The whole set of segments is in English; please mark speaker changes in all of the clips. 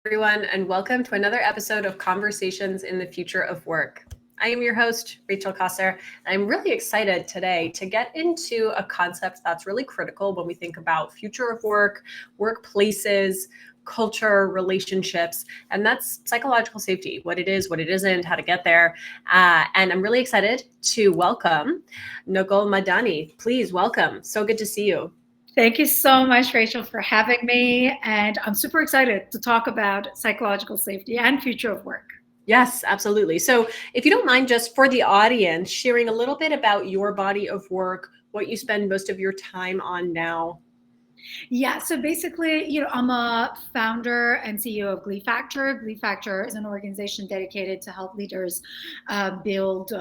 Speaker 1: everyone, and welcome to another episode of Conversations in the Future of Work. I am your host, Rachel Cossar, and I'm really excited today to get into a concept that's really critical when we think about future of work, workplaces, culture, relationships, and that's psychological safety, what it is, what it isn't, how to get there. And I'm really excited to welcome Nogol Madani. Please welcome. So good to see you.
Speaker 2: Thank you so much, Rachel, for having me. And I'm super excited to talk about psychological safety and future of work.
Speaker 1: Yes, absolutely. So if you don't mind, just for the audience, sharing a little bit about your body of work, what you spend most of your time on now.
Speaker 2: Yeah, so basically, I'm a founder and CEO of Glee Factor. Glee Factor is an organization dedicated to help leaders build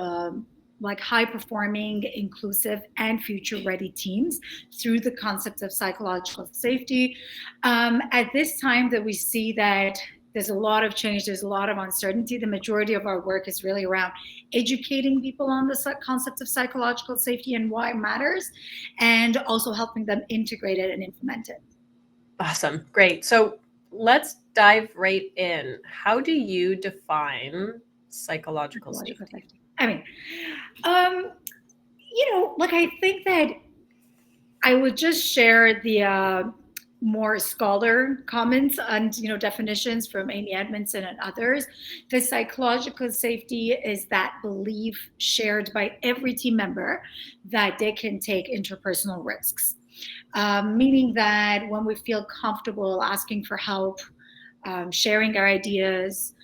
Speaker 2: high-performing, inclusive, and future-ready teams through the concept of psychological safety. At this time that we see that there's a lot of change, there's a lot of uncertainty, the majority of our work is really around educating people on the concept of psychological safety and why it matters, and also helping them integrate it and implement it.
Speaker 1: Awesome. Great. So let's dive right in. How do you define psychological safety?
Speaker 2: I mean, I think that I would just share the more scholar comments and definitions from Amy Edmondson and others. The psychological safety is that belief shared by every team member that they can take interpersonal risks, meaning that when we feel comfortable asking for help, sharing our ideas,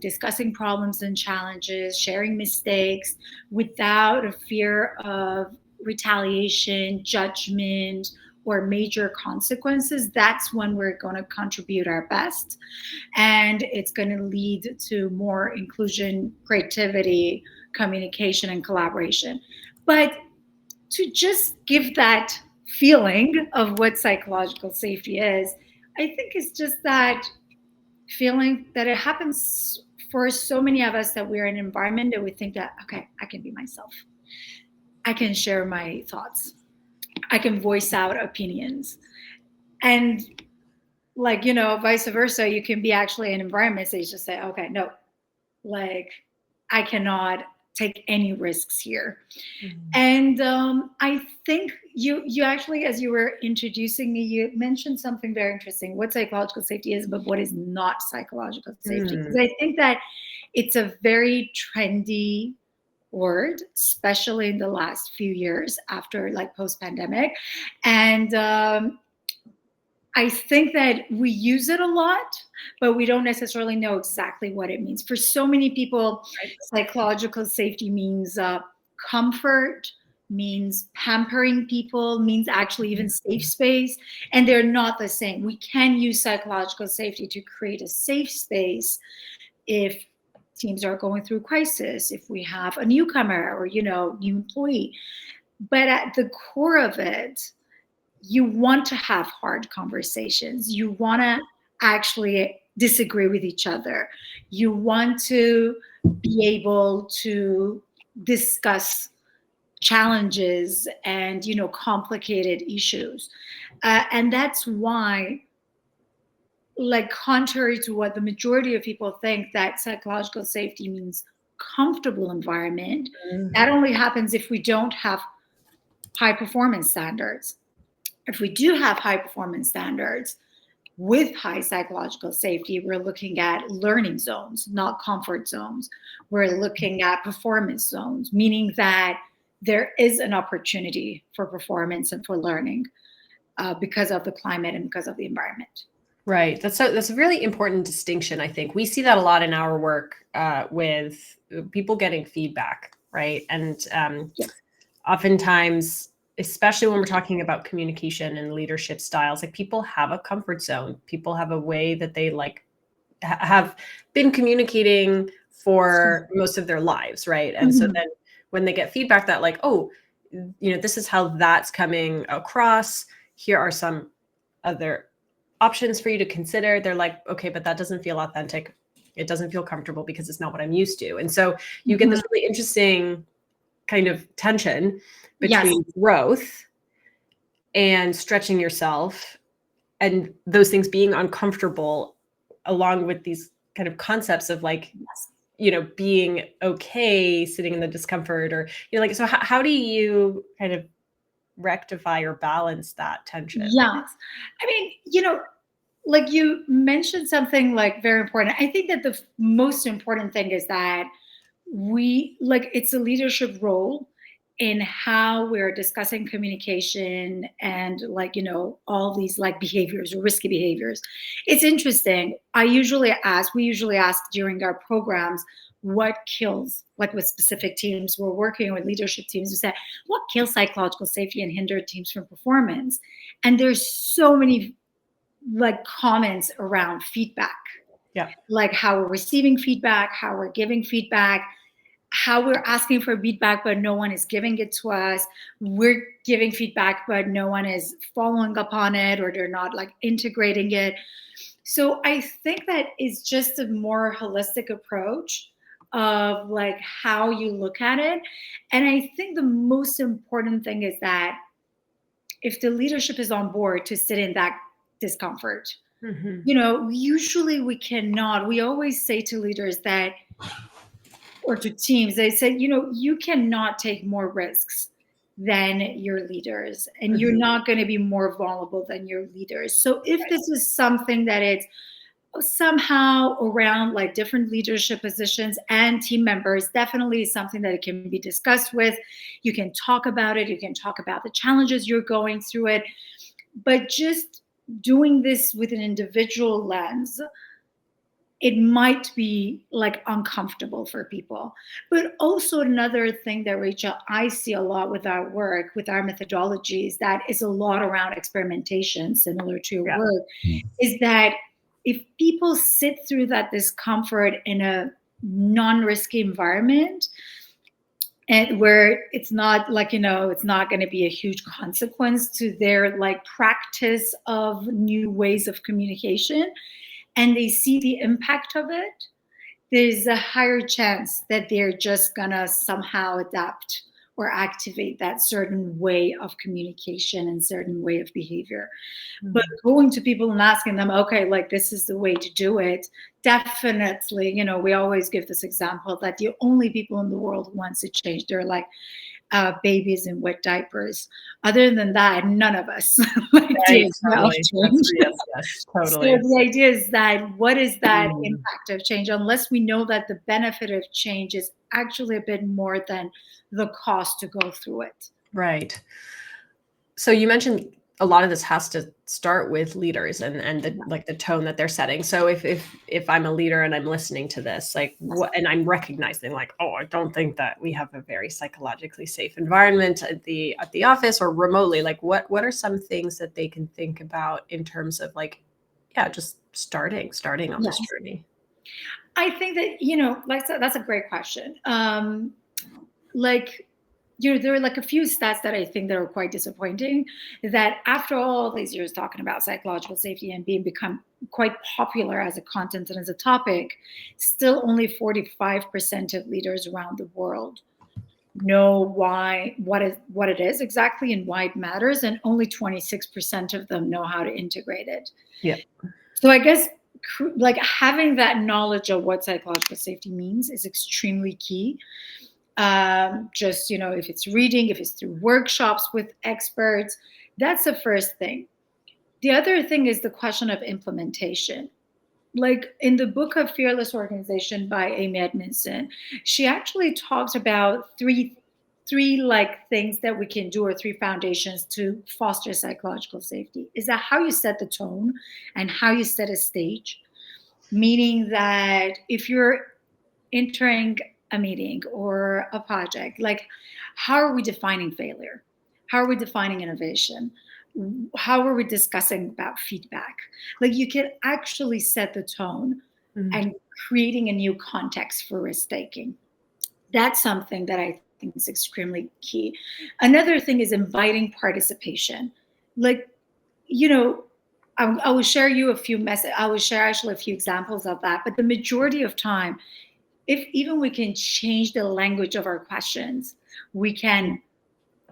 Speaker 2: discussing problems and challenges, sharing mistakes without a fear of retaliation, judgment, or major consequences, that's when we're going to contribute our best. And it's going to lead to more inclusion, creativity, communication, and collaboration. But to just give that feeling of what psychological safety is, I think it's just that feeling that it happens for so many of us that we're in an environment that we think that, okay, I can be myself. I can share my thoughts. I can voice out opinions. And vice versa, you can be actually in environments that you just say, okay, no, I cannot take any risks here. Mm-hmm. And I think you actually, as you were introducing me, you mentioned something very interesting, what psychological safety is, but what is not psychological safety. Because I think that it's a very trendy word, especially in the last few years after post-pandemic. And I think that we use it a lot, but we don't necessarily know exactly what it means. For so many people, psychological safety means comfort, means pampering people, means actually even safe space, and they're not the same. We can use psychological safety to create a safe space if teams are going through crisis, if we have a newcomer or, new employee. But at the core of it, you want to have hard conversations. You want to actually disagree with each other. You want to be able to discuss challenges and, complicated issues. And that's why, contrary to what the majority of people think, that psychological safety means comfortable environment, that only happens if we don't have high performance standards. If we do have high performance standards with high psychological safety, we're looking at learning zones, not comfort zones. We're looking at performance zones, meaning that there is an opportunity for performance and for learning because of the climate and because of the environment.
Speaker 1: Right. That's a really important distinction. I think we see that a lot in our work with people getting feedback, right? And oftentimes, especially when we're talking about communication and leadership styles, people have a comfort zone. People have a way that they have been communicating for most of their lives, right? And so then when they get feedback that this is how that's coming across, here are some other options for you to consider. They're like, okay, but that doesn't feel authentic. It doesn't feel comfortable because it's not what I'm used to. And so you get this really interesting kind of tension between growth and stretching yourself and those things being uncomfortable along with these kind of concepts of like, being okay sitting in the discomfort, or, like, so how do you kind of rectify or balance that tension?
Speaker 2: Yes. I mean, like you mentioned something like very important. I think that the most important thing is that it's a leadership role in how we're discussing communication and all these like behaviors or risky behaviors. It's interesting. We usually ask during our programs, what kills, like with specific teams, we're working with leadership teams, we say, what kills psychological safety and hinder teams from performance? And there's so many like comments around feedback.
Speaker 1: Yeah.
Speaker 2: Like how we're receiving feedback, how we're giving feedback, how we're asking for feedback, but no one is giving it to us. We're giving feedback, but no one is following up on it, or they're not like integrating it. So I think that it's just a more holistic approach of like how you look at it. And I think the most important thing is that if the leadership is on board to sit in that discomfort, usually we cannot. We always say to leaders that, or to teams, they say, you cannot take more risks than your leaders, and you're not going to be more vulnerable than your leaders. So if this is something that it's somehow around like different leadership positions and team members, definitely something that it can be discussed with. You can talk about it. You can talk about the challenges you're going through it. But just doing this with an individual lens, it might be like uncomfortable for people. But also another thing that, Rachel, I see a lot with our work, with our methodologies, that is a lot around experimentation, similar to your work, is that if people sit through that discomfort in a non-risky environment, and where it's not like, it's not going to be a huge consequence to their like practice of new ways of communication, and they see the impact of it, there's a higher chance that they're just gonna somehow adapt or activate that certain way of communication and certain way of behavior. But going to people and asking them, okay, like this is the way to do it, definitely, we always give this example that the only people in the world who wants to change, they're like babies in wet diapers. Other than that, none of us like
Speaker 1: Right,
Speaker 2: totally.
Speaker 1: yes, totally.
Speaker 2: So the idea is that what is that impact of change, unless we know that the benefit of change is actually a bit more than the cost to go through it.
Speaker 1: Right. So you mentioned a lot of this has to start with leaders and the, like the tone that they're setting. So if I'm a leader and I'm listening to this, like what, and I'm recognizing like, oh, I don't think that we have a very psychologically safe environment at the office or remotely, like what are some things that they can think about in terms of like, just starting on this journey?
Speaker 2: I think that, like that's a great question. There are like a few stats that I think that are quite disappointing, that after all these years talking about psychological safety and become quite popular as a content and as a topic, still only 45% of leaders around the world know what it is exactly and why it matters, and only 26% of them know how to integrate it.
Speaker 1: Yeah.
Speaker 2: So I guess like having that knowledge of what psychological safety means is extremely key. Just, if it's reading, if it's through workshops with experts, that's the first thing. The other thing is the question of implementation. Like in the book of Fearless Organization by Amy Edmondson, she actually talks about three like things that we can do, or three foundations to foster psychological safety. Is that how you set the tone and how you set a stage? Meaning that if you're entering a meeting or a project, like how are we defining failure? How are we defining innovation? How are we discussing about feedback? Like you can actually set the tone and creating a new context for risk taking. That's something that I think is extremely key. Another thing is inviting participation. Like, I will share you a few I will share actually a few examples of that. But the majority of time, if even we can change the language of our questions, we can,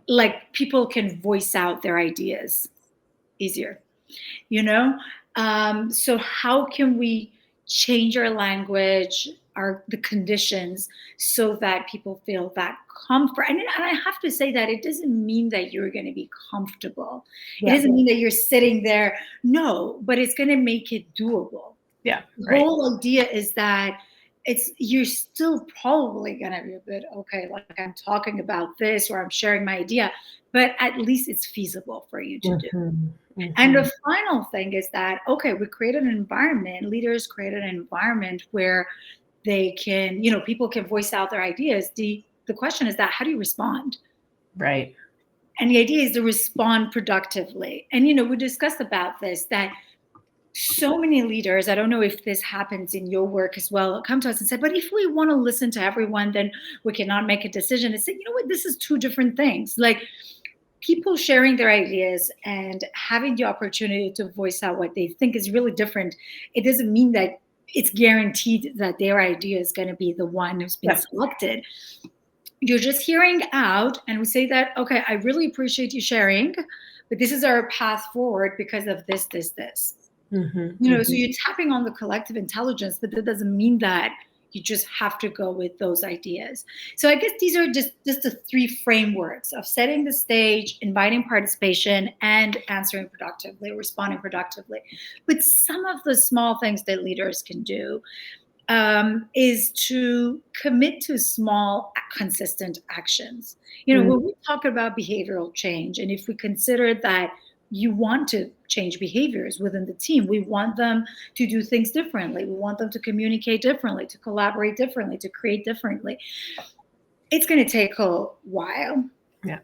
Speaker 2: like, people can voice out their ideas easier, So how can we change our language, the conditions, so that people feel that comfort. And I have to say that it doesn't mean that you're going to be comfortable. It
Speaker 1: Yeah.
Speaker 2: doesn't mean that you're sitting there. No, but it's going to make it doable.
Speaker 1: Yeah.
Speaker 2: The
Speaker 1: Right.
Speaker 2: whole idea is that you're still probably going to be a bit, okay, like I'm talking about this or I'm sharing my idea, but at least it's feasible for you to do. And the final thing is that, okay, we created an environment, leaders created an environment where they can, people can voice out their ideas. The question is that, how do you respond?
Speaker 1: Right.
Speaker 2: And the idea is to respond productively. And, we discussed about this, that so many leaders, I don't know if this happens in your work as well, come to us and say, but if we want to listen to everyone, then we cannot make a decision. And say, you know what, this is two different things. Like, people sharing their ideas and having the opportunity to voice out what they think is really different. It doesn't mean that it's guaranteed that their idea is going to be the one who's been selected. You're just hearing out, and we say that, okay, I really appreciate you sharing, but this is our path forward because of this. So you're tapping on the collective intelligence, but that doesn't mean that you just have to go with those ideas. So I guess these are just the three frameworks of setting the stage, inviting participation, and answering productively, responding productively. But some of the small things that leaders can do is to commit to small, consistent actions. When we talk about behavioral change, and if we consider that you want to change behaviors within the team, we want them to do things differently. We want them to communicate differently, to collaborate differently, to create differently. It's going to take a while.
Speaker 1: Yeah.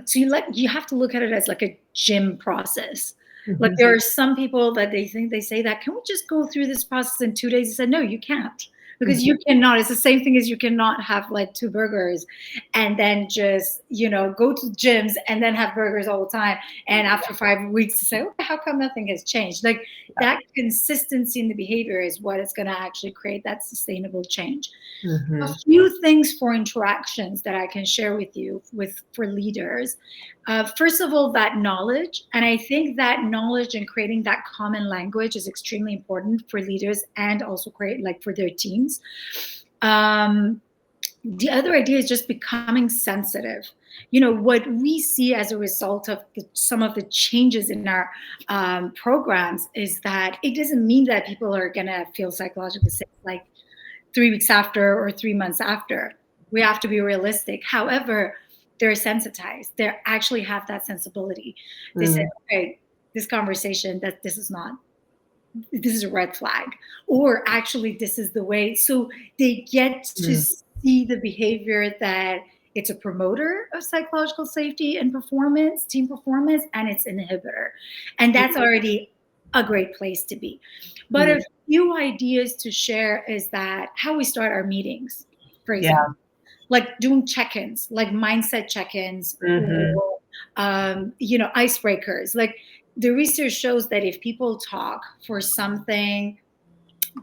Speaker 2: So you have to look at it as like a gym process. Like, there are some people that they think, they say that, can we just go through this process in 2 days? I said, no, you can't. Because you cannot. It's the same thing as you cannot have like 2 burgers and then just, go to gyms and then have burgers all the time. And after 5 weeks to say, okay, how come nothing has changed? Like, that consistency in the behavior is what is going to actually create that sustainable change. A few things for interactions that I can share with you for leaders. First of all, that knowledge. And I think that knowledge and creating that common language is extremely important for leaders and also for their teams. The other idea is just becoming sensitive. What we see as a result of some of the changes in our programs is that it doesn't mean that people are going to feel psychologically safe like 3 weeks after or 3 months after. We have to be realistic. However, they're sensitized. They actually have that sensibility. They say, okay, this conversation, this is a red flag, or actually this is the way. So they get to see the behavior that it's a promoter of psychological safety and performance, team performance, and it's an inhibitor. And that's already a great place to be. But a few ideas to share is that how we start our meetings, for example, like doing check-ins, like mindset check-ins, or, icebreakers. Like, the research shows that if people talk for something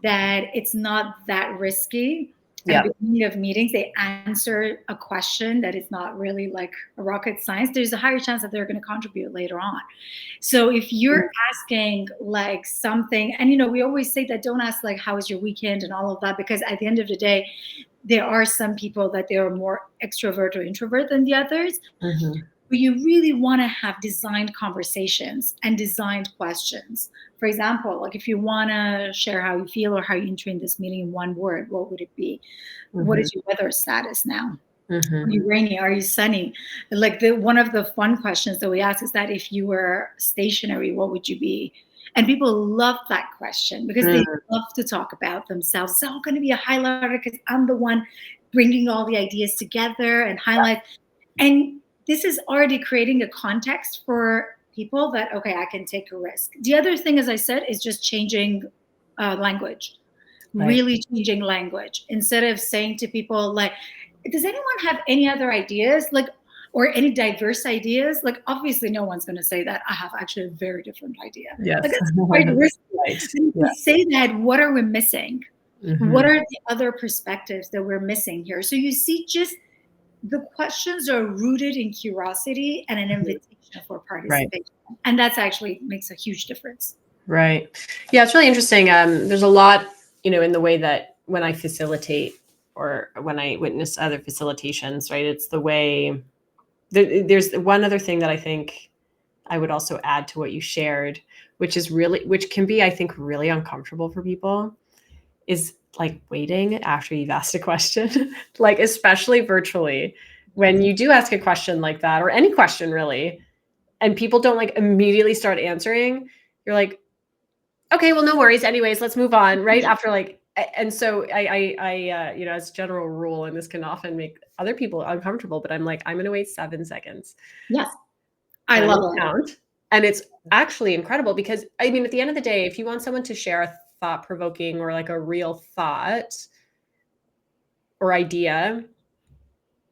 Speaker 2: that it's not that risky, at the beginning of meetings, they answer a question that is not really like a rocket science, there's a higher chance that they're going to contribute later on. So if you're asking like something, and we always say that don't ask like, how was your weekend and all of that, because at the end of the day, there are some people that they are more extrovert or introvert than the others. But you really want to have designed conversations and designed questions. For example, like if you want to share how you feel or how you enter in this meeting in one word, what would it be? What is your weather status now? Are you rainy? Are you sunny? Like, one of the fun questions that we ask is that if you were stationary, what would you be? And people love that question because they love to talk about themselves. It's all going to be a highlighter because I'm the one bringing all the ideas together and highlight. And this is already creating a context for people that, okay, I can take a risk. The other thing, as I said, is just changing language, really changing language. Instead of saying to people like, does anyone have any other ideas? Like, or any diverse ideas? Like, obviously no one's going to say that. I have actually a very different idea.
Speaker 1: Yes.
Speaker 2: Like, that's quite risky. We say that, what are we missing? What are the other perspectives that we're missing here? So you see, just the questions are rooted in curiosity and an invitation for participation. And that's actually makes a huge difference.
Speaker 1: Right. Yeah, it's really interesting. There's a lot, in the way that when I facilitate or when I witness other facilitations, right? It's the way there's one other thing that I think I would also add to what you shared, which can be, I think, really uncomfortable for people, is like waiting after you've asked a question, like especially virtually, when you do ask a question like that, or any question really, and people don't like immediately start answering, you're like, okay, well, no worries. Anyways, let's move on. Right after and so as a general rule, and this can often make other people uncomfortable, but I'm like, I'm going to wait 7 seconds.
Speaker 2: Yes, I
Speaker 1: And I'm
Speaker 2: love
Speaker 1: going to
Speaker 2: it.
Speaker 1: count. And it's actually incredible because, I mean, at the end of the day, if you want someone to share a thought provoking or like a real thought or idea,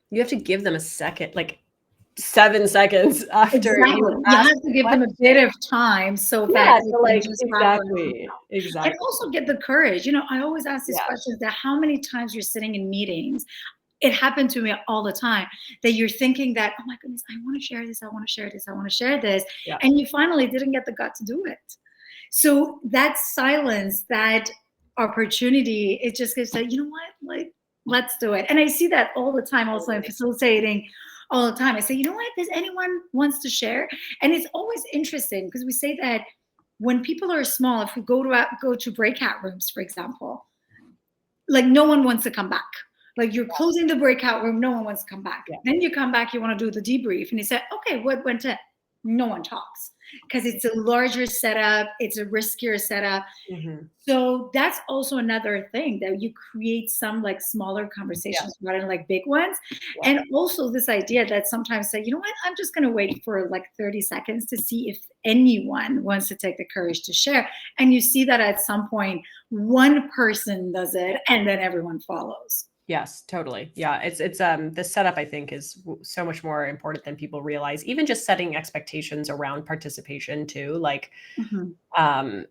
Speaker 1: you have to give them a second, like 7 seconds after
Speaker 2: Exactly.
Speaker 1: you
Speaker 2: You
Speaker 1: ask
Speaker 2: have to
Speaker 1: the
Speaker 2: give them a
Speaker 1: question.
Speaker 2: bit of time so that
Speaker 1: Yeah,
Speaker 2: they
Speaker 1: so
Speaker 2: can
Speaker 1: like
Speaker 2: just wrap around. And
Speaker 1: exactly.
Speaker 2: also get the courage. I always ask these
Speaker 1: Yeah.
Speaker 2: questions that how many times you're sitting in meetings. It happened to me all the time that you're thinking that, oh my goodness, I want to share this, I want to share this, I want to share this.
Speaker 1: Yeah.
Speaker 2: And you finally didn't get the gut to do it. So that silence, that opportunity, it just gives that, you know what, like, let's do it. And I see that all the time also in facilitating all the time. I say, you know what, does anyone wants to share? And it's always interesting because we say that when people are small, if we go to breakout rooms, for example, like no one wants to come back. Like you're closing the breakout room, no one wants to come back.
Speaker 1: Yeah.
Speaker 2: Then you come back, you want to do the debrief, and you say, okay, what went to? No one talks because it's a larger setup, it's a riskier setup.
Speaker 1: Mm-hmm.
Speaker 2: So that's also another thing that you create some like smaller conversations rather than like big ones.
Speaker 1: Yeah.
Speaker 2: And also this idea that sometimes say, you know what, I'm just going to wait for like 30 seconds to see if anyone wants to take the courage to share. And you see that at some point, one person does it and then everyone follows.
Speaker 1: Yes, totally. Yeah, it's the setup, I think, is so much more important than people realize. Even just setting expectations around participation too. Like, I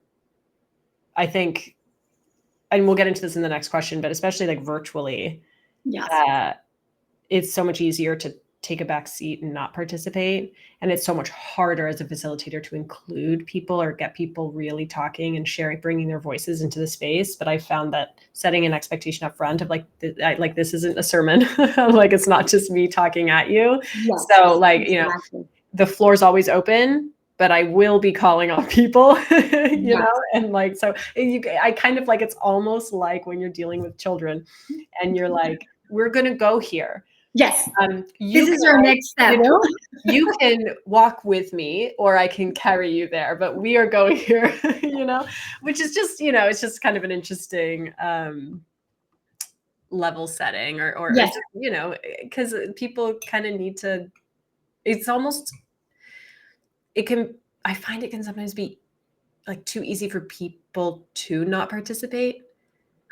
Speaker 1: think, and we'll get into this in the next question, but especially like virtually,
Speaker 2: Yes.
Speaker 1: It's so much easier to take a back seat and not participate. And it's so much harder as a facilitator to include people or get people really talking and sharing, bringing their voices into the space. But I found that setting an expectation up front of like, this isn't a sermon, like it's not just me talking at you.
Speaker 2: Yes,
Speaker 1: so like,
Speaker 2: exactly.
Speaker 1: The floor is always open, but I will be calling on people,
Speaker 2: Yes.
Speaker 1: and like, so I kind of like, it's almost like when you're dealing with children and you're like, we're going to go here.
Speaker 2: Yes.
Speaker 1: You
Speaker 2: This is our next step.
Speaker 1: You can walk with me or I can carry you there, but we are going here, which is just, it's just kind of an interesting level setting or
Speaker 2: Yes.
Speaker 1: because people kind of need to, it's almost, I find it can sometimes be like too easy for people to not participate.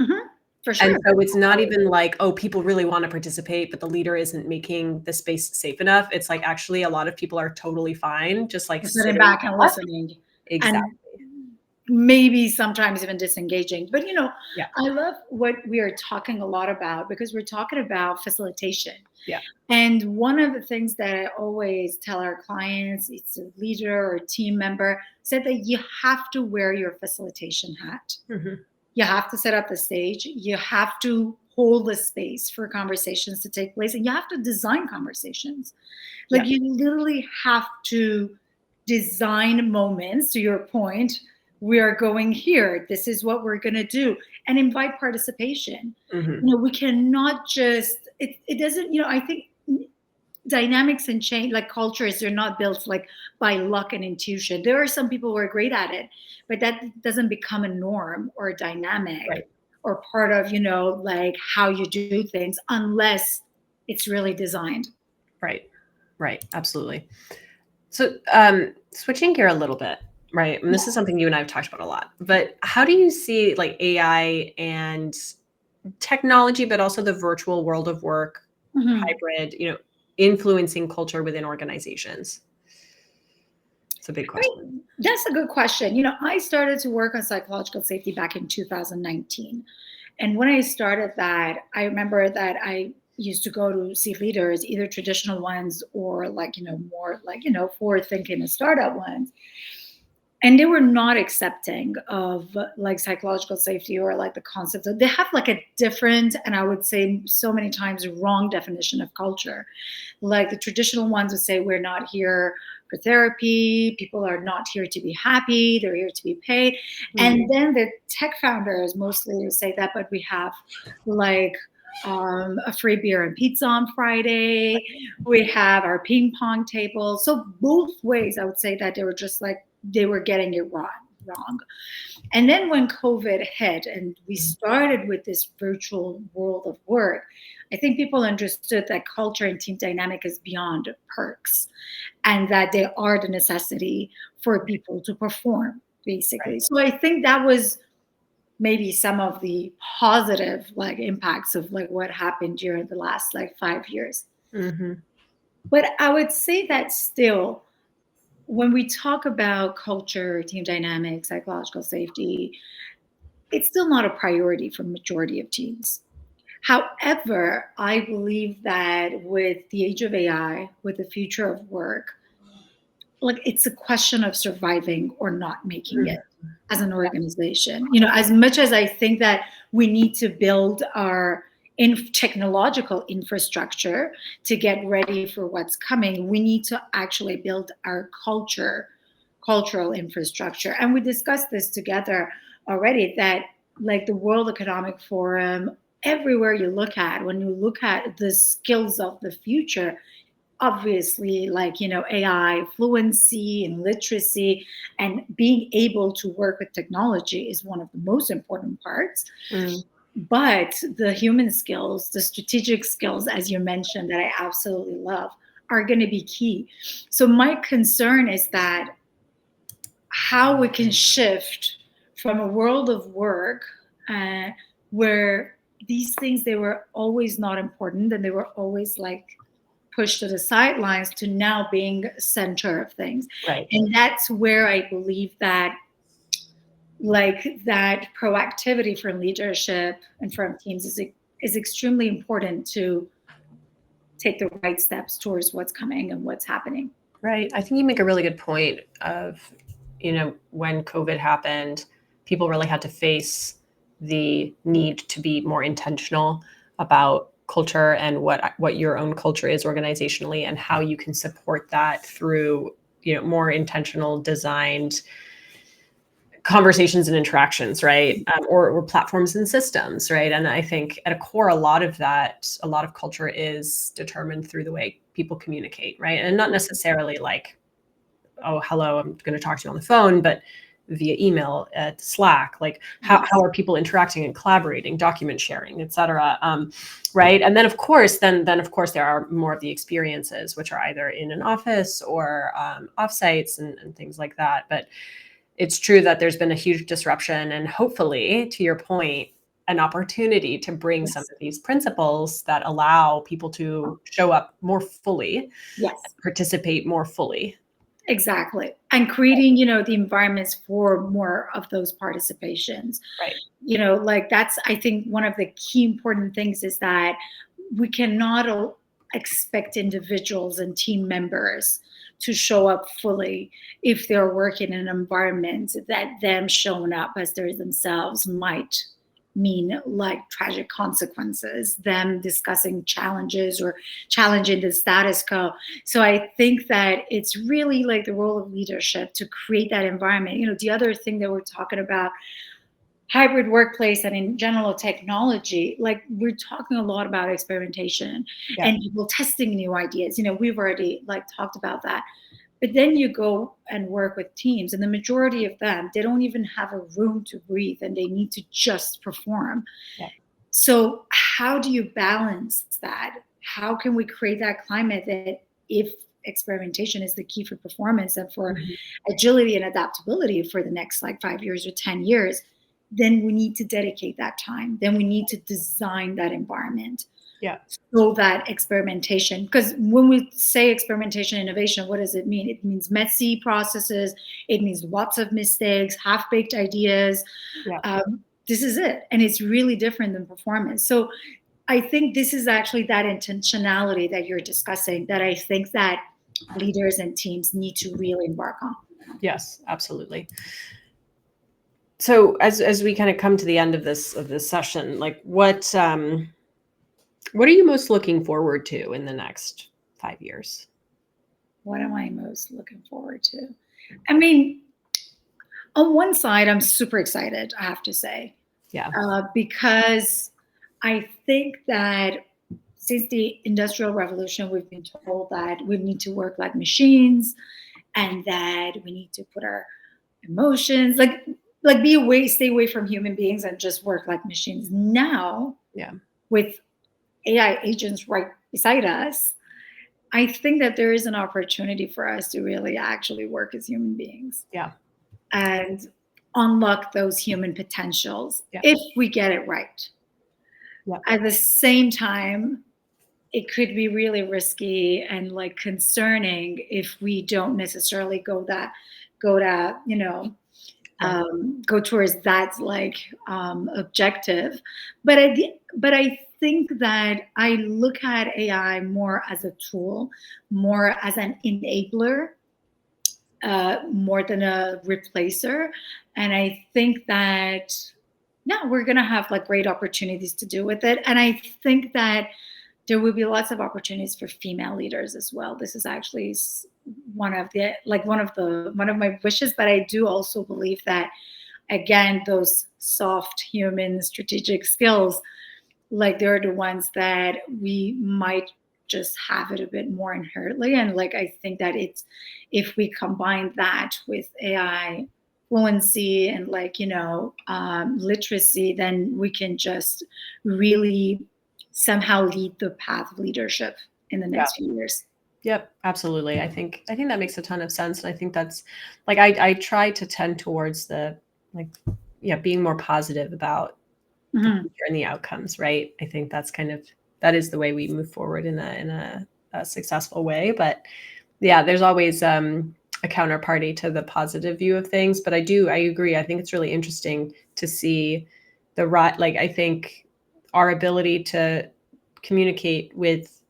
Speaker 2: Mm-hmm. For sure.
Speaker 1: And so it's not even like, oh, people really want to participate, but the leader isn't making the space safe enough. It's like, actually, a lot of people are totally fine, just like
Speaker 2: sitting back and listening.
Speaker 1: Exactly.
Speaker 2: And maybe sometimes even disengaging. But,
Speaker 1: Yeah.
Speaker 2: I love what we are talking a lot about because we're talking about facilitation.
Speaker 1: Yeah.
Speaker 2: And one of the things that I always tell our clients, it's a leader or a team member, said that you have to wear your facilitation hat.
Speaker 1: Mm-hmm.
Speaker 2: You have to set up the stage. You have to hold the space for conversations to take place. And you have to design conversations. Like you literally have to design moments, to your point, we are going here. This is what we're going to do. And invite participation.
Speaker 1: Mm-hmm.
Speaker 2: We cannot just, it doesn't, I think dynamics and change, like cultures, they're not built like by luck and intuition. There are some people who are great at it, but that doesn't become a norm or a dynamic or part of, like how you do things unless it's really designed.
Speaker 1: Right. Absolutely. So switching gear a little bit, right? And this is something you and I have talked about a lot, but how do you see like AI and technology, but also the virtual world of work, hybrid, influencing culture within organizations? It's a big question.
Speaker 2: That's a good question. I started to work on psychological safety back in 2019. And when I started that, I remember that I used to go to see leaders, either traditional ones or like, more like, forward thinking and startup ones. and they were not accepting of like psychological safety or like the concept of, they have like a different, and I would say so many times wrong definition of culture. Like the traditional ones would say, we're not here for therapy, people are not here to be happy, they're here to be paid. And then the tech founders mostly say that, but we have like a free beer and pizza on Friday, we have our ping pong table. So both ways I would say that they were just like, they were getting it wrong. And then when COVID hit and we started with this virtual world of work, I think people understood that culture and team dynamic is beyond perks, and that they are the necessity for people to perform, basically. Right. So I think that was maybe some of the positive like impacts of like what happened during the last like 5 years.
Speaker 1: Mm-hmm.
Speaker 2: But I would say that still, when we talk about culture, team dynamics, psychological safety, it's still not a priority for majority of teams. However, I believe that with the age of AI, with the future of work, like it's a question of surviving or not making it as an organization. You know, as much as I think that we need to build our technological infrastructure to get ready for what's coming, we need to actually build our cultural infrastructure. And we discussed this together already, that like the World Economic Forum, everywhere you look at, when you look at the skills of the future, obviously like, you know, AI fluency and literacy and being able to work with technology is one of the most important parts. But the human skills, the strategic skills, as you mentioned, that I absolutely love, are going to be key. So my concern is that how we can shift from a world of work where these things, they were always not important and they were always like pushed to the sidelines, to now being center of things.
Speaker 1: Right.
Speaker 2: And that's where I believe that like that proactivity from leadership and from teams is extremely important to take the right steps towards what's coming and what's happening.
Speaker 1: Right. I think you make a really good point of, you know, when COVID happened, people really had to face the need to be more intentional about culture and what your own culture is organizationally, and how you can support that through, you know, more intentional designed conversations and interactions, right? Or platforms and systems, right? And I think at a core, a lot of culture is determined through the way people communicate, right? And not necessarily like, oh, hello, I'm going to talk to you on the phone, but via email, Slack, like how are people interacting and collaborating, document sharing, et cetera, right? And then of course there are more of the experiences, which are either in an office or offsites and things like that. But it's true that there's been a huge disruption, and hopefully, to your point, an opportunity to bring some of these principles that allow people to show up more fully, participate more fully.
Speaker 2: Exactly. And creating, you know, the environments for more of those participations.
Speaker 1: Right.
Speaker 2: You know, like that's, I think one of the key important things is that we cannot expect individuals and team members to show up fully if they're working in an environment that them showing up as they themselves might mean like tragic consequences, them discussing challenges or challenging the status quo. So I think that it's really like the role of leadership to create that environment. You know, the other thing that we're talking about, hybrid workplace and in general technology, like we're talking a lot about experimentation and people testing new ideas. You know, we've already like talked about that. But then you go and work with teams, and the majority of them, they don't even have a room to breathe and they need to just perform. So how do you balance that? How can we create that climate that if experimentation is the key for performance and for agility and adaptability for the next like 5 years or 10 years, then we need to dedicate that time. Then we need to design that environment. So that experimentation, because when we say experimentation, innovation, what does it mean? It means messy processes. It means lots of mistakes, half-baked ideas. This is it. And it's really different than performance. So I think this is actually that intentionality that you're discussing that I think that leaders and teams need to really embark on.
Speaker 1: Yes, absolutely. So as we kind of come to the end of this session, like what are you most looking forward to in the next 5 years?
Speaker 2: What am I most looking forward to? I mean, on one side, I'm super excited, I have to say,
Speaker 1: Yeah.
Speaker 2: because I think that since the Industrial Revolution, we've been told that we need to work like machines and that we need to put our emotions like stay away from human beings and just work like machines. Now,
Speaker 1: Yeah.
Speaker 2: with AI agents right beside us, I think that there is an opportunity for us to really actually work as human beings
Speaker 1: Yeah.
Speaker 2: and unlock those human potentials
Speaker 1: Yeah.
Speaker 2: if we get it right.
Speaker 1: Yeah.
Speaker 2: At the same time, it could be really risky and like concerning if we don't necessarily go to go towards that like objective. But I think that I look at AI more as a tool, more as an enabler, more than a replacer. And I think that yeah, we're gonna have like great opportunities to do with it. And I think that there will be lots of opportunities for female leaders as well. This is actually one of my wishes, but I do also believe that again, those soft human strategic skills, like they're the ones that we might just have it a bit more inherently. And like I think that it's if we combine that with AI fluency and literacy, then we can just really somehow lead the path of leadership in the
Speaker 1: Yeah.
Speaker 2: next few years.
Speaker 1: Yep, absolutely. I think that makes a ton of sense. And I think that's like I try to tend towards the like being more positive about the
Speaker 2: Mhm.
Speaker 1: future and the outcomes, right? I think that is the way we move forward in a successful way. But yeah, there's always a counterparty to the positive view of things. But I agree. I think it's really interesting to see I think our ability to communicate with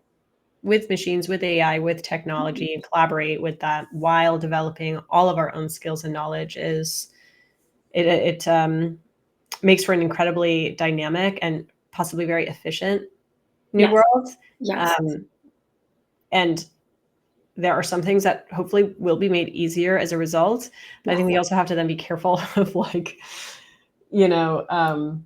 Speaker 1: machines, with AI, with technology, and collaborate with that while developing all of our own skills and knowledge it makes for an incredibly dynamic and possibly very efficient new
Speaker 2: Yes.
Speaker 1: world.
Speaker 2: Yes.
Speaker 1: And there are some things that hopefully will be made easier as a result. But I think we also have to then be careful of you know,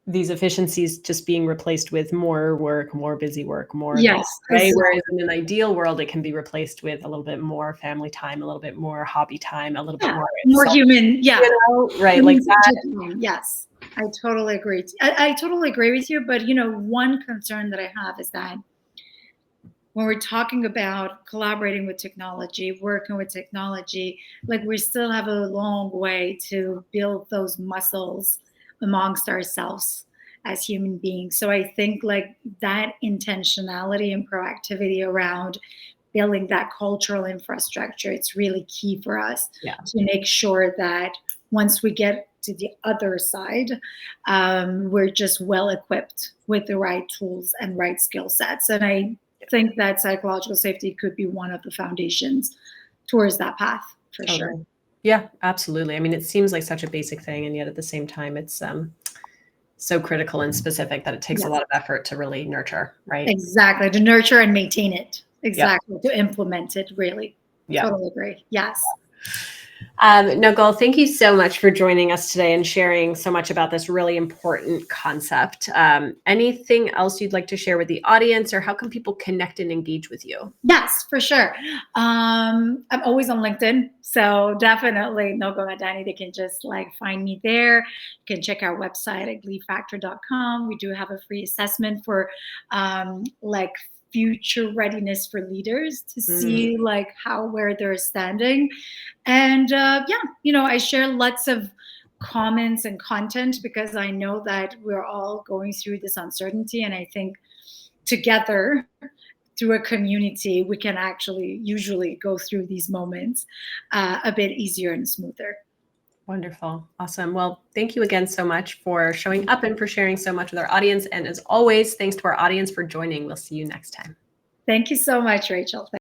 Speaker 1: these efficiencies just being replaced with more work, more busy work, more
Speaker 2: Yes.
Speaker 1: right?
Speaker 2: Exactly.
Speaker 1: Whereas in an ideal world, it can be replaced with a little bit more family time, a little bit more hobby time, a little bit
Speaker 2: Yeah.
Speaker 1: more
Speaker 2: More
Speaker 1: self,
Speaker 2: human. Yeah.
Speaker 1: right? Like that.
Speaker 2: Yes, I totally agree. I totally agree with you. But one concern that I have is that when we're talking about collaborating with technology, working with technology, like we still have a long way to build those muscles amongst ourselves as human beings. So I think like that intentionality and proactivity around building that cultural infrastructure, it's really key for us
Speaker 1: Yeah.
Speaker 2: to make sure that once we get to the other side, we're just well equipped with the right tools and right skill sets. And I think that psychological safety could be one of the foundations towards that path for sure.
Speaker 1: Yeah, absolutely. I mean, it seems like such a basic thing, and yet at the same time, it's so critical and specific that it takes a lot of effort to really nurture, right?
Speaker 2: Exactly. To nurture and maintain it.
Speaker 1: Yep.
Speaker 2: Exactly. To implement it, really.
Speaker 1: Yeah.
Speaker 2: Totally agree. Yes.
Speaker 1: Nogol, thank you so much for joining us today and sharing so much about this really important concept. Anything else you'd like to share with the audience, or how can people connect and engage with you?
Speaker 2: Yes, for sure. I'm always on LinkedIn, so definitely Nogol Madani. They can just like find me there. You can check our website at gleefactor.com. We do have a free assessment for like future readiness for leaders to see like where they're standing. And I share lots of comments and content because I know that we're all going through this uncertainty, and I think together through a community, we can actually usually go through these moments a bit easier and smoother.
Speaker 1: Wonderful. Awesome. Well, thank you again so much for showing up and for sharing so much with our audience. And as always, thanks to our audience for joining. We'll see you next time.
Speaker 2: Thank you so much, Rachel.